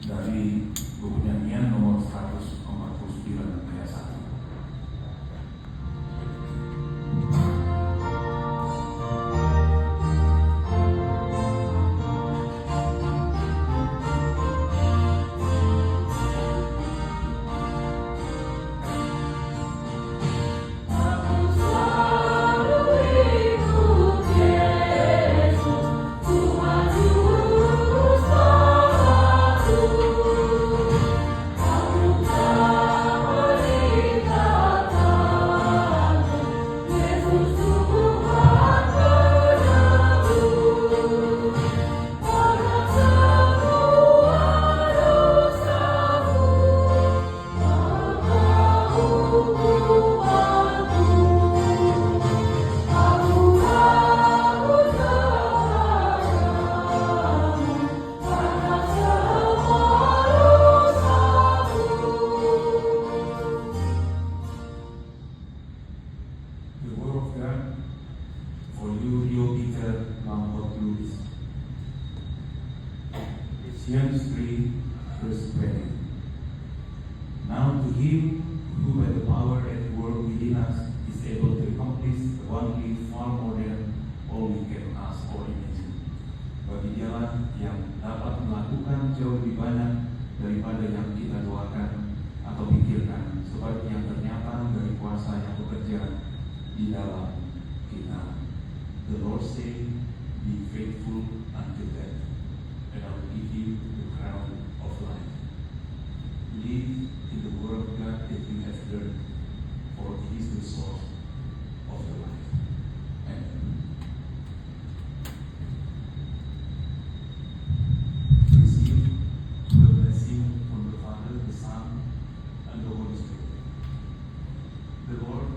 dari buku nyanyian nomor 149 ayat 1. Ephesians 3, verse 20. Now to him who by the power at work within us is able to accomplish abundantly far more than all we can ask or imagine. Bagi Dialah yang dapat melakukan jauh lebih banyak daripada yang kita doakan atau pikirkan, seperti yang ternyata dari kuasa yang bekerja di dalam kita. The Lord said, "Be faithful unto death, and I will give you the crown of life." Live in the word of God that you have learned, for it is the source of the life. Amen. Receive the blessing from the Father, the Son, and the Holy Spirit. The Lord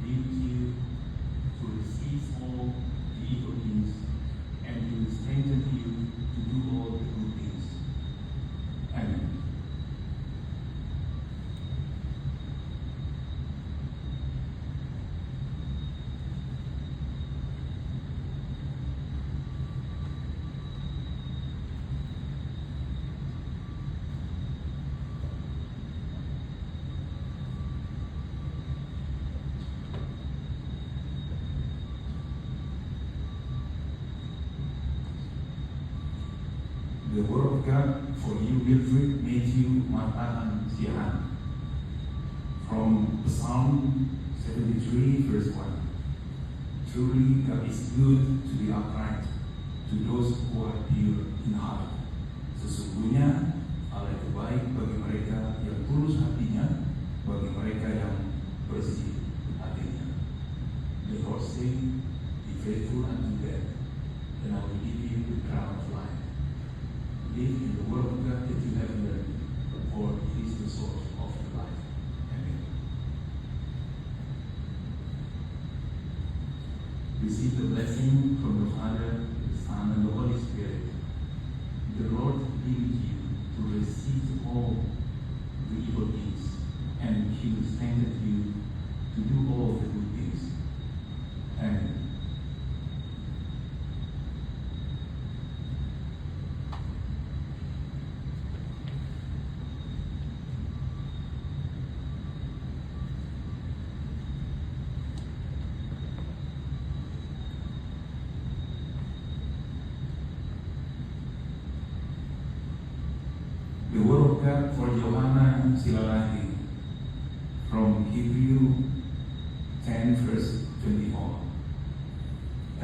be with you to receive all the evil things, and He will strengthen you to do all the good things. Amen. The word of God for you, Wilfred Matthew Matahan Sihan, from Psalm 73, verse 1. Truly God is good to the upright, to those who are pure in heart. Sesungguhnya Allah itu baik bagi mereka yang tulus hatinya, bagi mereka yang bersih hatinya. The Lord said, "Be faithful unto death, and I will give you the crown of life." Live in the word of God that you have learned, for it is the source of your life. Amen. Receive the blessing from the Father, the Son, and the Holy Spirit. The Lord be with you to resist all the evil things, and He will strengthen you to do all the good things. Amen. The word of God for Johanna Silalaki, from Hebrew 10, verse 24.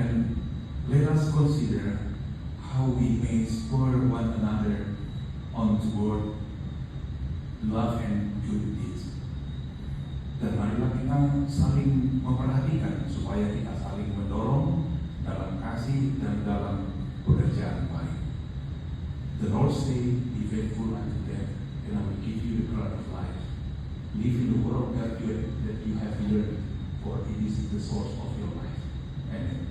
And let us consider how we may spur one another on toward love and good deeds. Dan marilah kita saling memperhatikan supaya kita saling mendorong dalam kasih dan dalam pekerjaan baik. The Lord said, "Be faithful unto death, and I will give you the crown of life." Live in the word of God that you have learned, for it is the source of your life. Amen.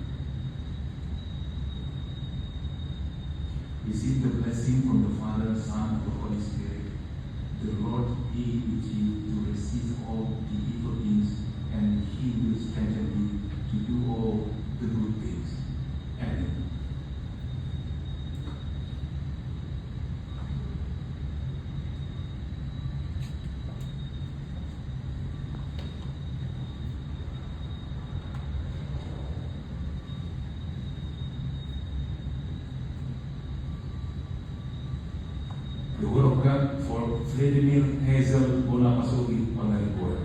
Receive the blessing from the Father, Son, and the Holy Spirit. The Lord be with you to resist all the evil things, and He will strengthen you to do all the good things. Amen. The Word of God for Vladimir Hazel Bonapasoli Pangaribor.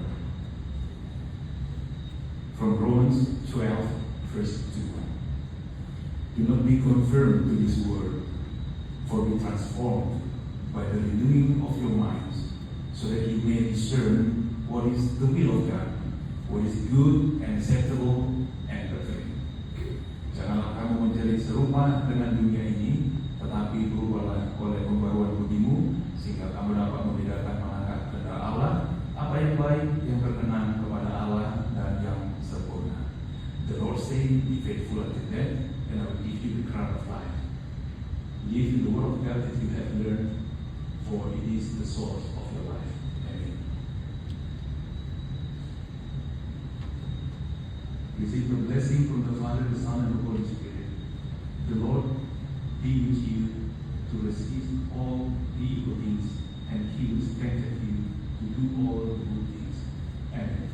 From Romans 12, verse 2. Do not be conformed to this world, for be transformed by the renewing of your minds, so that you may discern what is the will of God, what is good and acceptable and perfect. Janganlah kamu menjadi serupa dengan dunia ini, tetapi berubahlah oleh pembaruan budimu, sehingga kamu dapat membedakan manakah kehendak Allah, apa yang baik, yang berkenan kepada Allah, dan yang sempurna. The Lord said, be faithful unto death, and I will give you the crown of life. Live in the word of God that you have learned, for it is the source of your life. Amen. Receive the blessing from the Father, the Son, and the Holy Spirit. The Lord be with you to resist all the evil things, and He will strengthen you to do all the good things. Amen.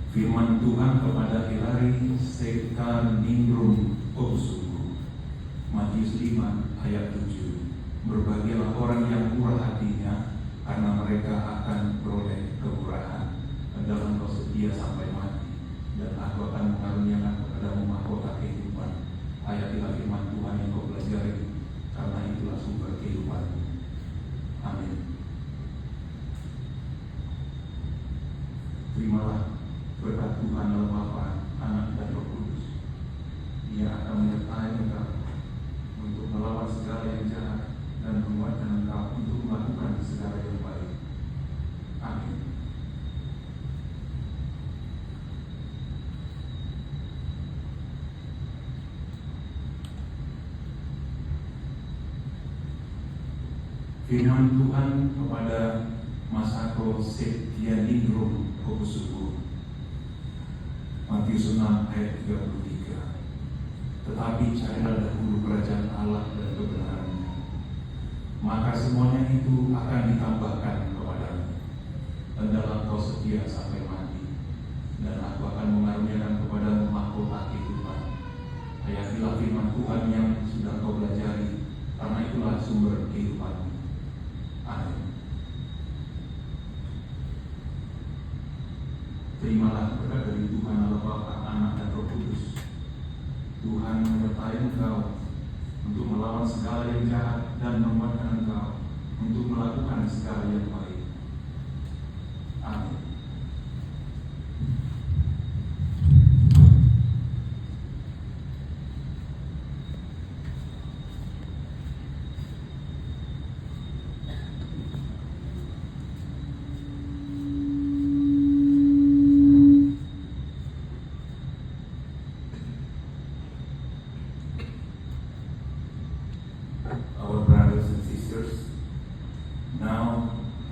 Firman Tuhan kepada Hilary Sekar Ningrum Obusuku, Matius 5 ayat 7. Berbahagialah orang yang murah hatinya, karena mereka akan beroleh kemurahan. Hendaklah engkau setia sampai mati, dan aku akan mengaruniakan kepadamu mahkota kehidupan. Hayatilah firman Tuhan yang kau pelajari, karena itulah sumber kehidupanmu. Amin. Terimalah berkat Tuhan Allah Bapa, Anak, dan Roh Kudus. Dia akan menyertai engkau untuk melawan segala yang jahat dan menguatkan engkau untuk melakukan segala yang baik. Amin. Firman Tuhan kepada Masako Setianingrum Obusuku, Matius 6 ayat 33. Tetapi carilah dahulu kerajaan Allah dan kebenarannya, maka semuanya itu akan ditambahkan kepadamu. Hendaklah kau setia sampai mati, dan aku akan mengaruniakan kepadamu mahkota kehidupan. Hayatilah firman Tuhan yang sudah kau pelajari, karena itulah sumber kehidupanmu. Amin. Terimalah berkat dari Tuhan Allah Bapa, Anak, dan Roh Kudus. Tuhan menyertai engkau untuk melawan segala yang jahat dan menguatkan engkau untuk melakukan segala yang baik.